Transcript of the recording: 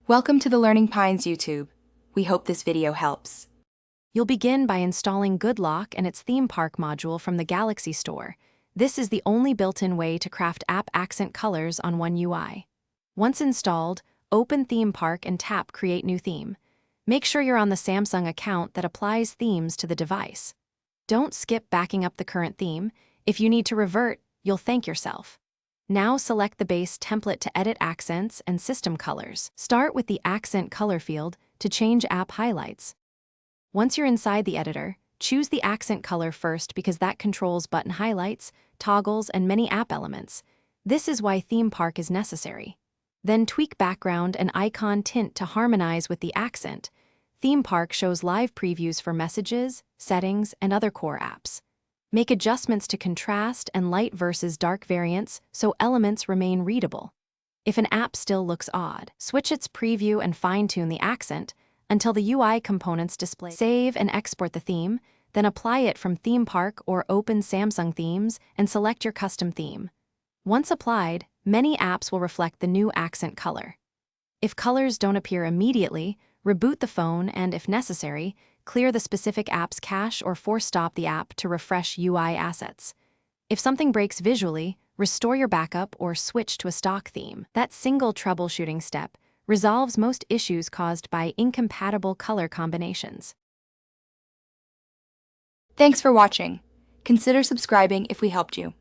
Welcome to the Learning Pines YouTube. We hope this video helps. You'll begin by installing GoodLock and its theme park module from the Galaxy Store. This is the only built-in way to craft app accent colors on one UI. Once installed, open Theme Park and tap Create New Theme. Make sure you're on the Samsung account that applies themes to the device. Don't skip backing up the current theme. If you need to revert, you'll thank yourself. Now select the base template to edit accents and system colors. Start with the Accent Color field to change app highlights. Once you're inside the editor, choose the accent color first because that controls button highlights, toggles, and many app elements. This is why Theme Park is necessary. Then tweak background and icon tint to harmonize with the accent. Theme Park shows live previews for messages, settings, and other core apps. Make adjustments to contrast and light versus dark variants so elements remain readable. If an app still looks odd, switch its preview and fine-tune the accent until the UI components display. Save and export the theme, then apply it from Theme Park or open Samsung Themes and select your custom theme. Once applied, many apps will reflect the new accent color. If colors don't appear immediately, reboot the phone and, if necessary, clear the specific app's cache or force stop the app to refresh UI assets. If something breaks visually, restore your backup or switch to a stock theme. That single troubleshooting step resolves most issues caused by incompatible color combinations. Thanks for watching. Consider subscribing if we helped you.